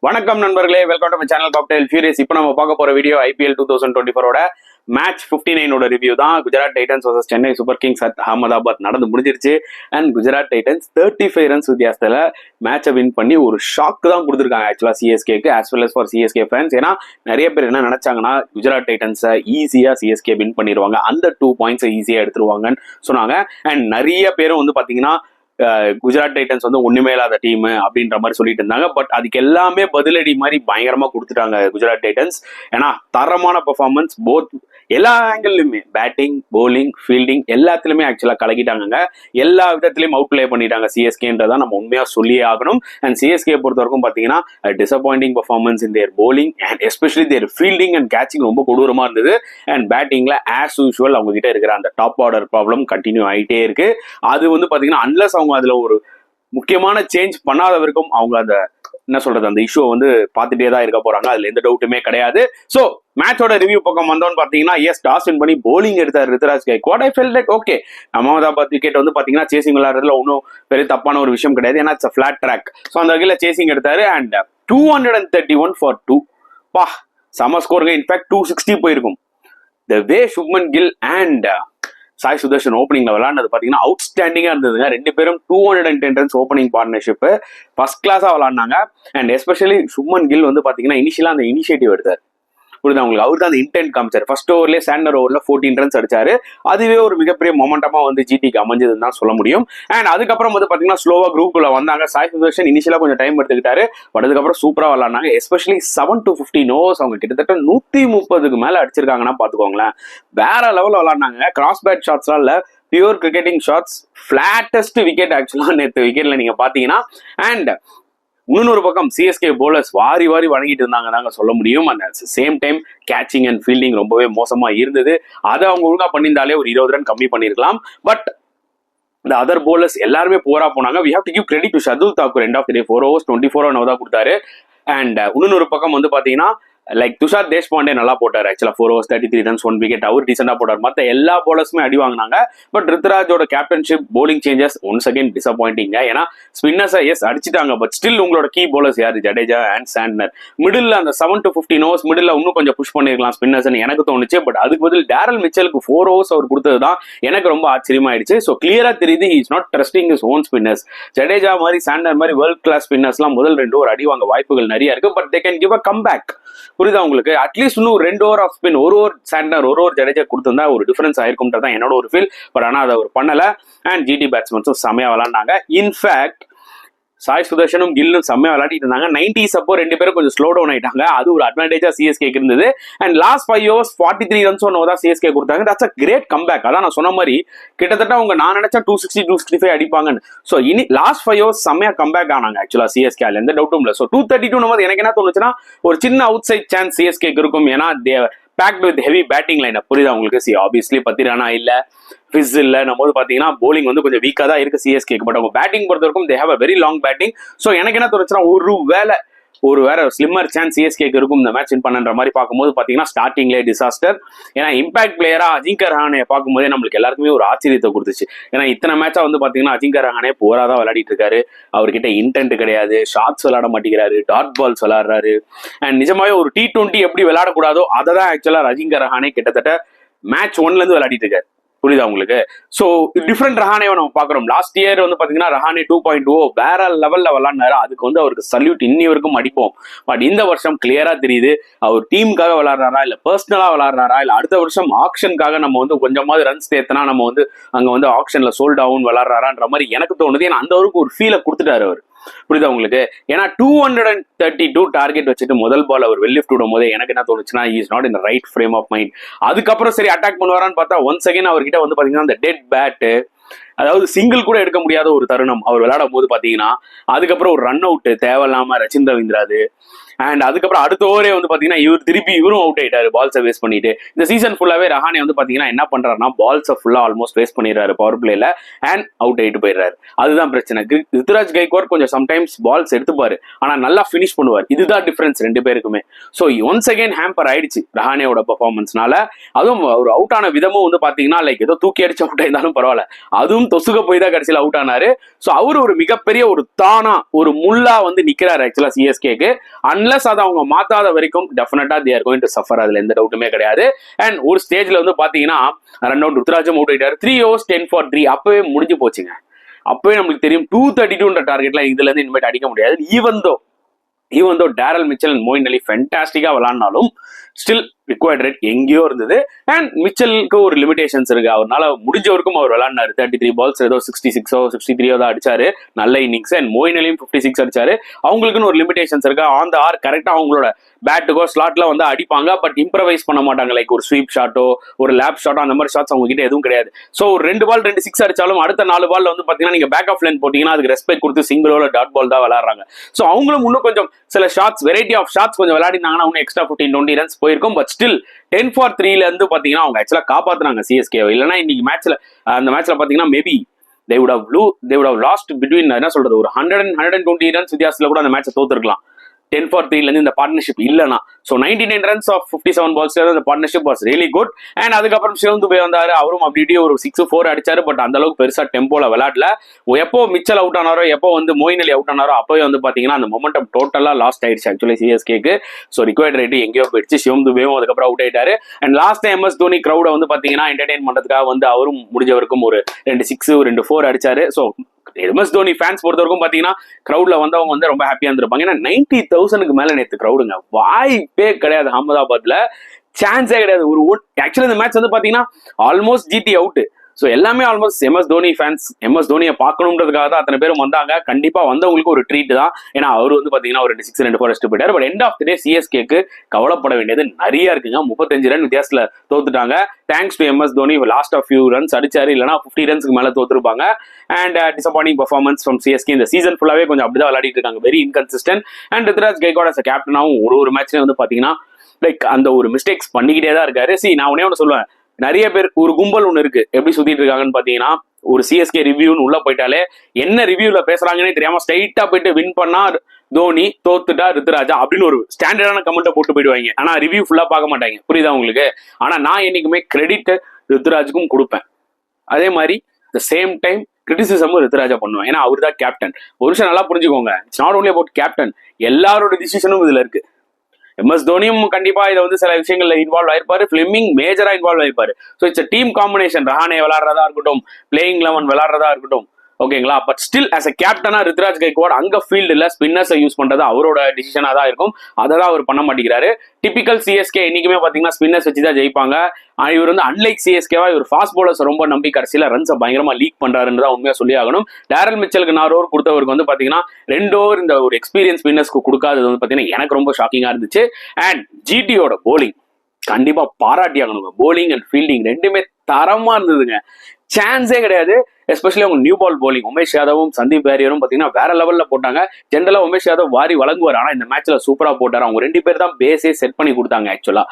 வணக்கம் நண்பர்களே, welcome to my channel cocktail furious. இப்போ நம்ம பார்க்க போற வீடியோ IPL 2024 மேட்ச் 59 ரிவ்யூ தான். Gujarat Titans vs Chennai super Kings at Ahmedabad நடந்து முடிஞ்சிருச்சு. அண்ட் குஜராத் டைட்டன்ஸ் 35 ரன்ஸ் வித்தியாசத்துல மேட்சை வின் பண்ணி ஒரு ஷாக் தான் கொடுத்துருக்காங்க ஆக்சுவலா சிஎஸ்கேக்கு as well as for CSK fans. ஏன்னா நிறைய பேர் என்ன நினைச்சாங்கன்னா குஜராத் டைட்டன்ஸை ஈஸியா சிஎஸ்கே வின் பண்ணிடுவாங்க, அந்த 2 பாயிண்ட்ஸை ஈஸியா எடுத்துருவாங்கன்னு சொன்னாங்க. அண்ட் நிறைய பேரும் வந்து பாத்தீங்கன்னா குஜராத் டைட்டன்ஸ் வந்து ஒண்ணுமே இல்லாத டீம் அப்படின்ற மாதிரி சொல்லிட்டு இருந்தாங்க. பட் அதுக்கு எல்லாமே பதிலடி மாதிரி பயங்கரமா கொடுத்துட்டாங்க குஜராத் டைட்டன்ஸ். ஏன்னா தரமான பெர்ஃபார்மன்ஸ் போத் எல்லா ஆங்கிள்லயுமே, பேட்டிங், போலிங், ஃபீல்டிங் எல்லாத்துலயுமே ஆக்சுவலா கலக்கிட்டாங்க. எல்லா விதத்திலையும் அவுட் பிளே பண்ணிட்டாங்க சிஎஸ்கேன்றதான் நம்ம உண்மையா சொல்லியே ஆகணும். அண்ட் சிஎஸ்கே பொறுத்த வரைக்கும் பாத்தீங்கன்னா disappointing performance in their bowling and especially their fielding and catching ரொம்ப கொடூரமா இருந்தது. அண்ட் பேட்டிங்ல ஆஸ் யூஷுவல் அவங்க கிட்ட இருக்கிற அந்த டாப் ஆர்டர் ப்ராப்ளம் கண்டினியூ ஆகிட்டே இருக்கு. அது வந்து பாத்தீங்கன்னா அன்லஸ் அவங்க அதுல ஒரு முக்கியமான சேஞ்ச் பண்ணாத வரைக்கும் அவங்க அந்த என்ன சொல்றது அந்த இஷ்யூ வந்து பார்த்துட்டே தான் இருக்க போறாங்க. அதுல எந்த டவுட்டுமே கிடையாது. சோ மேட்சோட ரிவ்யூ பக்கம் வந்தோம்னு பாத்தீங்கன்னா டாஸ் வின் பண்ணி போலிங் எடுத்தார் Rituraj Gaikwad. I felt like okay, Ahmedabad wicket வந்து பாத்தீங்கன்னா சேசிங் விளையாடுறதுல ஒன்றும் பெரிய தப்பான ஒரு விஷயம் கிடையாது. ஏன்னா இட்ஸ் ஃபிளாட் ட்ராக். ஸோ அந்த வகையில சேசிங் எடுத்தாரு. அண்ட் 231 ஃபார் 2 பா சம ஸ்கோருங்க. இன்ஃபேக்ட் 260 போயிருக்கும். த வே சுப்மன் கில் அண்ட் சாய் சுதர்ஷன் ஓப்பனிங்ல விளையாடுறது பாத்தீங்கன்னா அவுட்ஸ்டாண்டிங்கா இருந்ததுங்க. ரெண்டு பேரும் 210 ரன்ஸ் ஓப்பனிங் பார்ட்னர்ஷிப் ஃபர்ஸ்ட் கிளாஸா விளையாடினாங்க. அண்ட் எஸ்பெஷலி சுப்மன் கில் வந்து பாத்தீங்கன்னா இனிஷியலா அந்த இனிஷியேட்டிவ் எடுத்தார். புரியுது உங்களுக்கு, அவர் தான் அந்த இன்டென்ட் காமிச்சார். ஃபர்ஸ்ட் ஓவர்லேயே சாண்டர் ஓவர்ல 14 ரன்ஸ் அடிச்சாரு. அதுவே ஒரு மிகப்பெரிய மொமெண்டமா வந்து ஜிடிக்கு அமைஞ்சதுன்னு தான் சொல்ல முடியும். அண்ட் அதுக்கப்புறம் வந்து பாத்தீங்கன்னா ஸ்லோவா குரூப்குள்ள வந்தாங்க. சாய் சுதர்ஷன் இனிஷியலா கொஞ்சம் டைம் எடுத்துக்கிட்டாரு. பட் அதுக்கப்புறம் சூப்பரா விளையாடினாங்க. எஸ்பெஷலி 7 to 15 ஓவர்ஸ் அவங்க கிட்டத்தட்ட 130க்கு மேல அடிச்சிருக்காங்கன்னா பாத்துக்கோங்களேன். வேற லெவல்ல விளையாடினாங்க. கிராஸ் பேட் ஷாட்ஸ்லாம் இல்ல, பியூர் கிரிக்கெட்டிங் ஷாட்ஸ். பிளாட்டஸ்ட் விக்கெட் ஆக்சுவலா நேற்று விக்கெட்ல நீங்க பாத்தீங்கன்னா. அண்ட் இன்னொரு பக்கம் சிஎஸ்கே போலர்ஸ் வாரி வாரி வணங்கிட்டு இருந்தாங்க தாங்க சொல்ல முடியும். அந்த same time catching and fielding ரொம்பவே மோசமா இருந்தது. அதை அவங்க ஒழுங்கா பண்ணியிருந்தாலே ஒரு 20 ரன் கம்மி பண்ணிருக்கலாம். பட் இந்த அதர் போலர்ஸ் எல்லாருமே போரா போனாங்க. we have to give credit to Shardul Thakur. End of the day 4 overs 24 run தான் கொடுத்தாரு. அண்ட் இன்னொரு பக்கம் வந்து பாத்தீங்கன்னா லைக் துஷார் தேஷ்பாண்டே நல்லா போட்டார். ஆக்சுவலா 4 overs 33 ரன்ஸ் 1 விக்கெட் அவர் டீசெண்டா போட்டார். மற்ற எல்லா போலர்ஸுமே அடி வாங்கினாங்க. பட் ரித்துராஜோட captainship bowling changes once again disappointing. ஏன்னா ஸ்பின்னர்ஸை அடிச்சிட்டாங்க. பட் ஸ்டில் உங்களோட கீ போலர்ஸ் யாரு? Jadeja and Santner. மிடில் அந்த 7 to 15 overs மிடில் இன்னும் கொஞ்சம் புஷ் பண்ணிருக்கலாம் ஸ்பின்னர்ஸ் எனக்கு தோணுச்சு. பட் அதுக்கு பதில் டேரல் மிச்சலுக்கு 4 overs அவர் கொடுத்தது தான் எனக்கு ரொம்ப ஆச்சரியமா ஆயிடுச்சு. ஸோ கிளியரா தெரியுது he is not trusting his own spinners. Jadeja மாதிரி சாண்ட்னர் மாதிரி வேர்ல்ட் கிளாஸ் ஸ்பின்னர்ஸ்லாம் முதல் 2 ஓவர் அடி வாங்க வாய்ப்புகள் நிறைய இருக்கு. But they can give a comeback. புரியுதா உங்களுக்கு? அட்லீஸ்ட் இன்னும் 2 over of spin, 1 over Santner 1 over Jadeja கொடுத்திருந்தா ஒரு டிஃபரன்ஸ் ஆயிருக்கும்ன்றதான் என்னோட ஒரு ஃபீல். பட் ஆனா அதை அவர் பண்ணல. அண்ட் ஜிடி பேட்ஸ்மேன்ஸும் செம்மையா விளையாண்டாங்க. இன்ஃபேக்ட் சாய் சுதர்ஷனும் கில்லும் செம்மையா விளையாடிட்டு இருந்தாங்க. 90s அப்போ 2 பேரும் கொஞ்சம் ஸ்லோ டவுன் ஆயிட்டாங்க. அது ஒரு அட்வான்டேஜா சிஎஸ்கேக்கு இருந்தது. அண்ட் லாஸ்ட் 5 overs 43 ரன்ஸ் தான் சிஎஸ்கே கொடுத்தாங்க. That's a great comeback. அதான் நான் சொன்ன மாதிரி கிட்டத்தட்ட அவங்க நான் நினைச்சா 260 265 அடிப்பாங்கன்னு. ஸோ இனி லாஸ்ட் 5 overs செம்மையா கம்பேக் ஆனாங்க ஆக்சுவலா சிஎஸ்கே. எந்த டவுட்டும் இல்லை. ஸோ 232 எனக்கு என்ன தோணுச்சுன்னா ஒரு சின்ன அவுட் சைட் சான்ஸ் சிஎஸ்கேக்கு இருக்கும். ஏன்னா packed with heavy batting line. புரியுதா உங்களுக்கு? ஆப்வியஸ்லி பத்திரானா இல்ல, ஃபிஸ் இல்ல, நம்ம வந்து பாத்தீங்கன்னா போலிங் வந்து கொஞ்சம் வீக்கா தான் இருக்கு சிஎஸ்கேக்கு. பட் அவங்க பேட்டிங் பொறுத்த வரைக்கும் they have a very long batting. So எனக்கு என்ன தோணுச்சுன்னா ஒரு வேற ஸ்லிம்மர் சான்ஸ் சிஎஸ்கேக்கு இருக்கும் இந்த மேட்ச் வின் பண்ணுற மாதிரி பார்க்கும்போது பாத்தீங்கன்னா ஸ்டார்டிங்லேயே டிசாஸ்டர். ஏன்னா இம்பாக்ட் பிளேயரா அஜிங்கர் ரஹானே பார்க்கும்போதே நம்மளுக்கு எல்லாருக்குமே ஒரு ஆச்சரியத்தை கொடுத்துச்சு. ஏன்னா இத்தனை மேட்சா வந்து பாத்தீங்கன்னா அஜிங்கர் ரஹானே போராதான் விளையாடிட்டு இருக்காரு. அவர்கிட்ட இன்டென்ட் கிடையாது, ஷாட்ஸ் விளையாட மாட்டேங்கிறாரு, டாட் பால்ஸ் விளையாடுறாரு. அண்ட் நிஜமாவே ஒரு T20 எப்படி விளையாடக்கூடாதோ அதை தான் ஆக்சுவலா அஜிங்கர் ரஹானே கிட்டத்தட்ட மேட்ச் 1ல இருந்து விளையாடிட்டு இருக்காரு. புரியுதா உங்களுக்கு? சோ டிஃப்ரெண்ட் ரஹானே நம்ம பாக்குறோம். லாஸ்ட் இயர் வந்து பாத்தீங்கன்னா ரஹானே 2.0 வேற லெவல்ல விளையாடினாரு. அதுக்கு வந்து அவருக்கு சல்யூட் இன்னி வரைக்கும் அடிப்போம். பட் இந்த வருஷம் கிளியரா தெரியுது அவர் டீமுக்காக விளையாடுறாரா இல்ல பர்சனலா விளையாடுறாரா இல்ல அடுத்த வருஷம் ஆக்ஷனுக்காக நம்ம வந்து கொஞ்சமாவது ரன்ஸ் தேத்தனா நம்ம வந்து அங்க வந்து ஆக்ஷன்ல சோல்ட் ஆகும் விளையாடுறாரான்ற மாதிரி எனக்கு தோணுது. ஏன்னா அந்த அளவுக்கு ஒரு ஃபீலை கொடுத்துட்டாரு அவர். புரியுதா உங்களுக்கு? ஏன்னா 232 டார்கெட் வச்சுட்டு முதல் பால் அவர் வெல்லிஃப்ட் விடும் போதே எனக்கு என்ன தோணுச்சுன்னா he is not in the right frame of mind. அதுக்கப்புறம் சரி அட்டாக் பண்ணுவாரான்னு பார்த்தா ஒன்ஸ் அகைன் அவர்கிட்ட வந்து பாத்தீங்கன்னா அந்த டெட் பேட், அதாவது சிங்கிள் கூட எடுக்க முடியாத ஒரு தருணம் அவர் விளையாடும் போது பாத்தீங்கன்னா. அதுக்கப்புறம் ஒரு ரன் அவுட் தேவையில்லாம ரச்சின் ரவீந்திராது. அண்ட் அதுக்கப்புறம் அடுத்த ஓவரே வந்து பாத்தீங்கன்னா இவரும் அவுட் ஆயிட்டாரு பால்ஸை வேஸ்ட் பண்ணிட்டு. இந்த சீசன் ஃபுல்லாவே ரஹானே வந்து பாத்தீங்கன்னா என்ன பண்றாருன்னா பால்ஸை ஃபுல்லா ஆல்மோஸ்ட் வேஸ்ட் பண்ணிடுறாரு பவர் பிளேல அண்ட் அவுட் ஆயிட்டு போயிடுறாரு. அதுதான் பிரச்சனை. ரித்துராஜ் கைக்வாட் கொஞ்சம் சம்டைம்ஸ் பால்ஸ் எடுத்துப்பாரு, ஆனா நல்லா பினிஷ் பண்ணுவார். இதுதான் டிஃபரன்ஸ் 2 பேருக்குமே. ஸோ ஒன்ஸ் அகைன் ஹேம்பர் ஆயிடுச்சு ரஹானேயோட பெர்ஃபார்மன்ஸ்னால. அதுவும் ஒரு அவுட் ஆன விதமும் வந்து பாத்தீங்கன்னா லைக் ஏதோ தூக்கி அடிச்சு அவுட் ஆயிருந்தாலும் பரவாயில்ல, அதுவும் அதுவும் தொசுக போய் தான் கடைசியில் அவுட் ஆனாரு. ஸோ அவரு ஒரு மிகப்பெரிய ஒரு தானா ஒரு முள்ளா வந்து நிக்கிறாரு ஆக்சுவலா சிஎஸ்கேக்கு. அன்லஸ் அதை அவங்க மாத்தாத வரைக்கும் டெஃபினட்டா they are going to suffer, அதுல எந்த டவுட்டுமே கிடையாது. அண்ட் ஒரு ஸ்டேஜ்ல வந்து பாத்தீங்கன்னா ரன் அவுட் ருத்ராஜும் அவுட் ஆயிட்டாரு. 3 overs 10 for 3 அப்பவே முடிஞ்சு போச்சுங்க. அப்பவே நம்மளுக்கு தெரியும் 232 டார்கெட்லாம் இதுல இருந்து இனிமேட் அடிக்க முடியாது. Even though Daryl Mitchell and Moeen Ali ஃபென்டாஸ்டிக்கா விளாட்னாலும் ஸ்டில் ரிக்வயர்ட் ரேட் எங்கேயோ இருந்தது. அண்ட் மிச்சலுக்கு ஒரு லிமிடேஷன்ஸ் இருக்கு. அவரால் முடிஞ்ச வரைக்கும் அவர் விளாட்னாரு. 33 balls ஏதோ 66 63 தான் அடிச்சாரு, நல்ல இன்னிங்ஸ். அண்ட் மோயின் அலியும் 56 அடிச்சாரு. அவங்களுக்குன்னு ஒரு லிமிடேஷன்ஸ் இருக்கு. ஆன் த ஆர் கரெக்டா அவங்களோட பேட்டுக்கோ ஸ்லாட்ல வந்து அடிப்பாங்க, பட் இம்ப்ரவைஸ் பண்ண மாட்டாங்க. லைக் ஒரு ஸ்வீப் ஷாட்டோ ஒரு லேப் ஷாட்டோ அந்த மாதிரி ஷாட்ஸ் அவங்க கிட்ட எதுவும் கிடையாது. ஸோ ஒரு 2 ball 2 6 அடிச்சாலும் அடுத்த 4 ball வந்து பாத்தீங்கன்னா நீங்க பேக் ஆஃப் லைன் போட்டீங்கன்னா அதுக்கு ரெஸ்பெக்ட் கொடுத்து சிங்கிளோ டாட் பால் தான் விளாடுறாங்க. ஸோ அவங்களும் இன்னும் கொஞ்சம் சில ஷாட்ஸ் வெரைட்டி ஆஃப் ஷாட்ஸ் கொஞ்சம் விளையாடினாங்கன்னா இன்னும் எக்ஸ்ட்ரா 15-20 runs போயிருக்கும். பட் ஸ்டில் 10 for 3ல இருந்து பாத்தீங்கன்னா அவங்க ஆக்சுவலா காப்பாத்துறாங்க சிஎஸ்கே. இல்லைன்னா இன்னைக்கு அந்த மேட்ச்ல பாத்தீங்கன்னா maybe they would have lost between என்ன சொல்றது ஒரு 100-120 runs வித்தியாசத்துல கூட அந்த மேட்சை தோத்துருக்கலாம். 10 for 3ல இருந்து இந்த பார்ட்னர்ஷிப் இல்லைனா. ஸோ 99 runs of 57 balls இந்த partnership was really good. And அதுக்கப்புறம் சிவம் துபே வந்தாரு, அவரும் அப்படி ஒரு 6-4 அடிச்சாரு. பட் அந்த அளவுக்கு பெருசா டெம்போல விளையாடல. எப்போ மிச்சல் அவுட் ஆனாரோ எப்போ வந்து மோயின் அலி அவுட் ஆனாரோ அப்பவே வந்து பாத்தீங்கன்னா அந்த மொமெண்டம் டோட்டலா லாஸ்ட் ஆயிடுச்சு ஆக்சுவலி சிஎஸ்கேக்கு. ஸோ ரிக்வயர்ட் ரேட் எங்கேயோ போயிடுச்சு. சிவம் துபேவும் அதுக்கப்புறம் அவுட் ஆயிட்டாரு. And last time MS Dhoni crowd வந்து பாத்தீங்கன்னா என்டர்டைன் பண்றதுக்காக வந்து அவரும் முடிஞ்சவருக்கும் ஒரு 2 6 2 4 அடிச்சாரு. ஸோ எம்எஸ் தோனி ஃபேன்ஸ் பொறுத்த வரைக்கும் பாத்தீங்கன்னா கிரௌட்ல வந்தவங்க வந்து ரொம்ப ஹாப்பியா இருந்திருப்பாங்க. ஏன்னா 90,000க்கு மேல நேற்று கிரௌடுங்க, வாய்ப்பே கிடையாது. அகமதாபாத்ல சான்ஸே கிடையாது. ஆக்சுவலி இந்த மேட்ச் வந்து பாத்தீங்கன்னா ஆல்மோஸ்ட் ஜிடி அவுட். ஸோ எல்லாமே almost MS Dhoni fans MS தோனியை பார்க்கணுன்றதுக்காக தான் அத்தனை பேரும் வந்தாங்க. கண்டிப்பா வந்தவங்களுக்கு ஒரு ட்ரீட் தான். ஏன்னா அவர் வந்து பாத்தீங்கன்னா ஒரு 6 2 4 அடிச்சுட்டு போயிட்டாரு. But end of the day சிஎஸ்கேக்கு கவலைப்பட வேண்டியது நிறைய இருக்குங்க. 35 ரன் வித்தியாசத்துல தோத்துட்டாங்க. Thanks to MS Dhoni last of few runs அடிச்சாரு, இல்லைனா 50 ரன்ஸ்க்கு மேல தோத்துருப்பாங்க. And disappointing performance from CSK. இந்த சீசன் ஃபுல்லாவே கொஞ்சம் அப்படிதான் விளையாடிட்டு இருக்காங்க, very inconsistent. And Ruturaj Gaikwad as கேப்டனாவும் ஒரு மேட்ச்லயே வந்து பாத்தீங்கன்னா லைக் அந்த ஒரு மிஸ்டேக்ஸ் பண்ணிக்கிட்டே தான் இருக்காரு. நான் ஒண்ணு சொல்லுவேன், நிறைய பேர் ஒரு கும்பல் ஒன்று இருக்கு எப்படி சுத்திட்டு இருக்காங்கன்னு பாத்தீங்கன்னா, ஒரு சிஎஸ்கே ரிவ்யூன்னு உள்ள போயிட்டாலே என்ன ரிவ்யூல பேசுறாங்கன்னே தெரியாம ஸ்ட்ரைட்டா போயிட்டு வின் பண்ணா தோனி, தோத்துட்டா ருத்ராஜா அப்படின்னு ஒரு ஸ்டாண்டர்டான கமெண்ட்டை போட்டு போயிடுவாங்க. ஆனா ரிவ்யூ ஃபுல்லா பார்க்க மாட்டாங்க. புரியுதா உங்களுக்கு? ஆனா நான் என்னைக்குமே கிரெடிட் ருத்ராஜுக்கும் கொடுப்பேன். அதே மாதிரி த சேம் டைம் கிரிட்டிசிசமும் ருத்ராஜா பண்ணுவேன். ஏன்னா அவர் தான் கேப்டன். ஒரு விஷயம் நல்லா புரிஞ்சுக்கோங்க, it's not only about captain, எல்லாரோட டிசிஷனும் இதுல இருக்கு. எம்எஸ் தோனியும் கண்டிப்பா இதை வந்து சில விஷயங்கள்ல இன்வால்வ் ஆயிருப்பாரு, ஃபிலிமிங் மேஜரா இன்வால்வ் ஆயிருப்பாரு. So it's team combination. Rahane விளாடுறதா இருக்கட்டும், பிளேயிங் 11 விளாடுறதா இருக்கட்டும், ஓகேங்களா? பட் ஸ்டில் ஆஸ் அ கேப்டனா ருத்ராஜ் கெய்க்வாட் அங்க ஃபீல்டுல ஸ்பின்னர்ஸை யூஸ் பண்றது அவரோட டிசிஷனா தான் இருக்கும். அதை தான் அவர் பண்ண மாட்டேங்கிறாரு. டிபிக்கல் சிஎஸ்கே இன்னைக்குமே பாத்தீங்கன்னா ஸ்பின்னர்ஸ் வச்சு தான் ஜெயிப்பாங்க. இவர் வந்து அன்லைக் சிஎஸ்கேவா இவர் ஃபாஸ்ட் பவுலர்ஸ் ரொம்ப நம்பி கடைசியில ரன்ஸை பயங்கரமா லீக் பண்றாருன்னு தான் உண்மையா சொல்லி ஆகணும். டேரல் மிச்சலுக்கு 4 ஓவர் கொடுத்தவருக்கு வந்து பாத்தீங்கன்னா 2 ஓவர் இந்த ஒரு எக்ஸ்பீரியன்ஸ் ஸ்பின்னர்ஸ்க்கு கொடுக்காதது வந்து பாத்தீங்கன்னா எனக்கு ரொம்ப ஷாக்கிங்கா இருந்துச்சு. அண்ட் ஜிடியோட போலிங் கண்டிப்பா பாராட்டி ஆகணுங்க. போலிங் அண்ட் ஃபீல்டிங் ரெண்டுமே தரமா இருந்ததுங்க, சான்ஸே கிடையாது. எஸ்பெஷலி அவங்க நியூ பால் போலிங் உமேஷ் யாதவும் சந்தீப் வாரியரும் பாத்தீங்கன்னா வேற லெவல்ல போட்டாங்க. ஜென்ரலா உமேஷ் யாதவ் வாரி வழங்குவார், ஆனா இந்த மேட்ச்ல சூப்பரா போட்டாரு. அவங்க 2 பேர் தான் பேஸே செட் பண்ணி கொடுத்தாங்க ஆக்சுவலா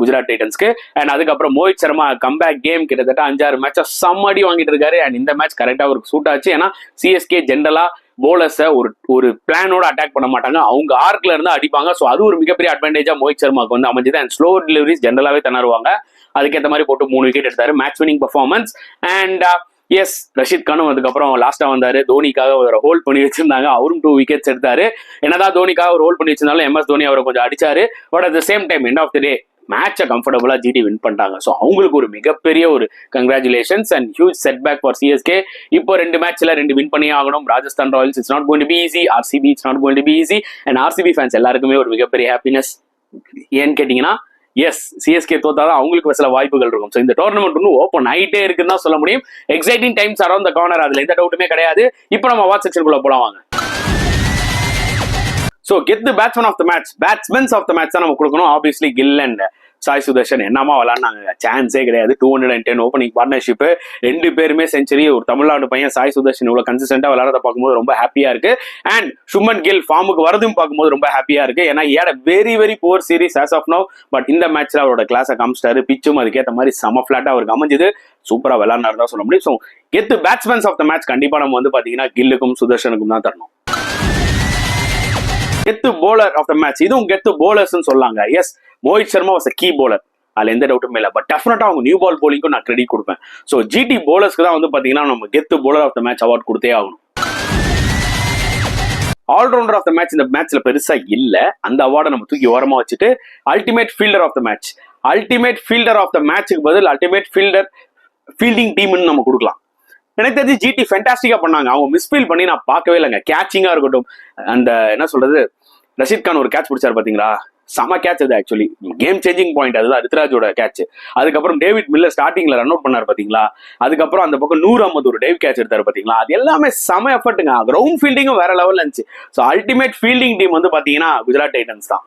குஜராத் டைட்டன்ஸ்க்கு. அண்ட் அதுக்கப்புறம் மோஹித் சர்மா கம்பேக் கேம் கிட்டத்தட்ட 5-6 மேட்சா சம்மடி வாங்கிட்டு இருக்காரு. அண்ட் இந்த மேட்ச் கரெக்டா அவருக்கு சூட் ஆச்சு. ஏன்னா சிஎஸ்கே ஜென்ரலா போலர்ஸை ஒரு பிளானோட அட்டாக் பண்ண மாட்டாங்க, அவங்க ஆர்க்ல இருந்து அடிப்பாங்க. ஸோ அது ஒரு மிகப்பெரிய அட்வான்டேஜா மோஹித் சர்மாக்கு வந்து அமைஞ்சது. அண்ட் ஸ்லோ டெலிவரிஸ் ஜென்ரலாவே தணருவாங்க. அதுக்கேற்ற மாதிரி போட்டு 3 விக்கெட் எடுத்தாரு. Match winning performance. And yes, Rashid கானும் அதுக்கப்புறம் லாஸ்டா வந்தாரு. தோனிக்காக ஒரு ஹோல்ட் பண்ணி வச்சிருந்தாங்க, அவரும் 2 விக்கெட்ஸ் எடுத்தாரு. என்னதான் தோனிக்காக ஒரு ஹோல்ட் பண்ணி வச்சிருந்தாலும் எம்எஸ் தோனி அவரை கொஞ்சம் அடிச்சாரு. But at the same time end of the day மேட்சை கம்ஃபர்டபுளா ஜிடி வின் பண்ணிட்டாங்க. ஸோ அவங்களுக்கு ஒரு மிகப்பெரிய ஒரு congratulations and huge setback for CSK. இப்போ 2 மேட்ச்ல 2 வின் பண்ணி ஆகணும். Rajasthan Royals it's not going to be easy, RCB it's not going to be easy. And RCB fans எல்லாருக்குமே ஒரு மிகப்பெரிய ஹாப்பினஸ். ஏன்னு கேட்டீங்கன்னா, எஸ், சிஎஸ்கே தோத்தாதான் அவங்களுக்கு சில வாய்ப்புகள் இருக்கும். ஸோ இந்த டோர்னமெண்ட் இன்னும் ஓப்பன் ஆகிட்டே இருக்குன்னு தான் சொல்ல முடியும். Exciting times around the corner, அதுல எந்த டவுட்டுமே கிடையாது. இப்போ நம்ம வாட்ச் செக்ஷனுக்குள்ள போலாம் வாங்க. So get the batsman of the match, batsmens of the match தான் நம்ம கொடுக்கணும். ஆப்வியஸ்லி கில் அண்ட் சாய் சுதர்ஷன் என்னமா விளாட்னாங்க, சான்ஸே கிடையாது. 210 ஓப்பனிங் பார்ட்னர்ஷிப், 2 பேருமே செஞ்சுரி. ஒரு தமிழ்நாடு பையன் சாய் சுதர்ஷன் இவ்வளவு கன்சிஸ்டன்டா விளையாடுறத பார்க்கும்போது ரொம்ப ஹாப்பியா இருக்கு. அண்ட் சுமன் கில் ஃபார்முக்கு வரதும் பார்க்கும்போது ரொம்ப ஹாப்பியா இருக்கு. ஏன்னா at very very poor series as of now. But இந்த மேட்ச்ல அவரோட கிளாஸை காமிச்சிட்டாரு. பிச்சும் அதுக்கேற்ற மாதிரி செம ஃபிளாட்டா அவருக்கு அமைஞ்சது. சூப்பரா விளையாடுனாரு தான் சொல்ல முடியும். ஸோ கெத்து பேட்ஸ்மேன்ஸ் ஆஃப் த மேட்ச் கண்டிப்பா நம்ம வந்து பாத்தீங்கன்னா கில்லுக்கும் சுதர்ஷனுக்கும் தான் தரணும். கெத்து போலர் ஆஃப் த மேட்ச், இதுவும் கெத்து போலர்ஸ் சொல்லாங்க. Yes, Mohit Sharma was a key bowler. அதுல எந்த டவுட்டுமே இல்லை. பட் டெஃபினட்டா அவங்க நியூ பால் போலிங்க்கும் நான் கிரெடிட் கொடுப்பேன். ஸோ ஜிடி போலர்ஸ்க்கு தான் வந்து பாத்தீங்கன்னா நம்ம கெத்து bowler of the match award கொடுத்தே ஆகணும். ஆல்ரவுண்டர் ஆஃப் த மேட்ச் இந்த மேட்ச்ல பெருசா இல்ல, அந்த அவார்டை நம்ம தூக்கி ஓரமா வச்சுட்டு ultimate fielder of the match, ultimate fielder of the மேட்சுக்கு பதில் அல்டிமேட் ஃபீல்டிங் டீம்னு நம்ம கொடுக்கலாம். எனக்கு தெரிஞ்சு ஜிடி ஃபென்டாஸ்டிக்கா பண்ணாங்க. அவங்க மிஸ்ஃபீல் பண்ணி நான் பார்க்கவே இல்லைங்க. கேச்சிங்கா இருக்கட்டும், அந்த என்ன சொல்றது, ரஷீத் கான் ஒரு கேட்ச் பிடிச்சாரு பாத்தீங்களா, செம கேட்ச் அது. ஆக்சுவலி கேம் சேஞ்சிங் பாயிண்ட் அதுதான் ரித்ராஜோட கேட்ச். அதுக்கப்புறம் டேவிட் மில்லர் ஸ்டார்டிங்ல ரன் அவுட் பண்ணாரு பாத்தீங்களா, அதுக்கப்புறம் அந்த பக்கம் 150 ஒரு டேவ் கேட்ச் எடுத்தாரு பாத்தீங்களா, அது எல்லாமே செம எஃபர்ட்டுங்க. கிரவுண்ட் ஃபீல்டிங்கும் வேற லெவல்ல இருந்துச்சு. ஸோ அல்டிமேட் ஃபீல்டிங் டீம் வந்து பாத்தீங்கன்னா குஜராத் டைட்டன்ஸ் தான்.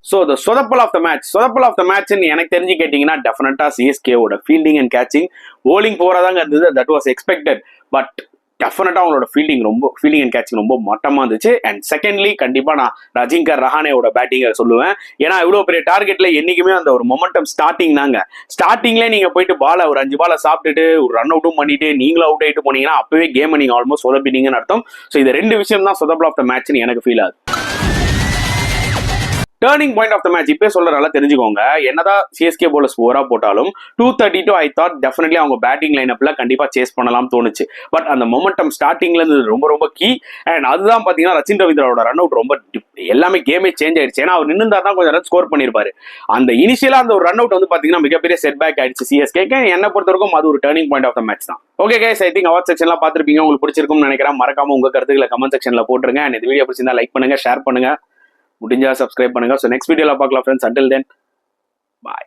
ஸோ த சொதப்பல் ஆஃப் த மேட்ச் எனக்கு தெரிஞ்சு கேட்டீங்கன்னா டெஃபினட்டா சிஎஸ்கேவோட ஃபீல்டிங் அண்ட் கேச்சிங். போலிங் போறதாங்க இருந்தது, தட் வாஸ் எக்ஸ்பெக்டட். பட் டெஃபினட்டா அவங்களோட ஃபீல்டிங் அண்ட் கேச்சிங் ரொம்ப மட்டமா இருந்துச்சு. அண்ட் செகண்ட்லி கண்டிப்பா நான் அஜிங்கர் ரஹானேயோட பேட்டிங்கை சொல்லுவேன். ஏன்னா இவ்வளவு பெரிய டார்கெட்ல என்னைக்குமே அந்த ஒரு மொமெண்டம் ஸ்டார்டிங்லேயே நீங்க போயிட்டு பால ஒரு 5 பாலை சாப்பிட்டுட்டு ஒரு ரன் அவுட்டும் பண்ணிட்டு நீங்களும் அவுட் ஆயிட்டு போனீங்கன்னா அப்பவே கேம் நீங்க ஆல்மோஸ்ட் சொதப்பிட்டீங்கன்னு அர்த்தம். ஸோ இது 2 விஷயம் தான் சொதப்பல் ஆஃப் த மேட்ச்னு எனக்கு ஃபீல் ஆகுது. Turning point of the match இப்பே சொல்றதால தெரிஞ்சுக்கோங்க. என்னதான் சிஎஸ்கே போலர்ஸ் ஓவரா போட்டாலும் 232 ஐ தாட் டெஃபினெட்லி அவங்க பேட்டிங் லைனப்ல கண்டிப்பா சேஸ் பண்ணலாம் தோணுச்சு. பட் அந்த மொமெண்டம் ஸ்டார்டிங்ல இருந்து ரொம்ப ரொம்ப கீ. அண்ட் அதுதான் பாத்தீங்கன்னா ரச்சின் ரவீந்திராவோட ரன் அவுட் ரொம்ப எல்லாமே கேமே சேஞ்ச் ஆயிடுச்சு. ஏன்னா அவர் நின்று தான் கொஞ்சம் ரன் ஸ்கோர் பண்ணிருப்பாரு. அந்த இனிஷியலா அந்த ஒரு ரன் அவுட் வந்து பாத்தீங்கன்னா மிகப்பெரிய செட் பேக் ஆயிடுச்சு சிஎஸ்கே. என்ன பொறுத்தவரைக்கும் அது ஒரு turning point of the match தான். Okay guys, I think award செக்ஷன்லாம் பார்த்திருப்பீங்க. உங்களுக்கு பிடிச்சிருக்கும்னு நினைக்கிறேன். மறக்காம உங்க கருத்துக்களை கமெண்ட் செக்ஷன்ல போட்டுருங்க. அண்ட் இந்த வீடியோ பிடிச்சிருந்தா லைக் பண்ணுங்க, ஷேர் பண்ணுங்க, முடிஞ்சா சப்ஸ்கிரைப் பண்ணுங்க. ஸோ நெக்ஸ்ட் வீடியோல பார்க்கலாம் ஃப்ரெண்ட்ஸ். அண்டில் தென் பாய்.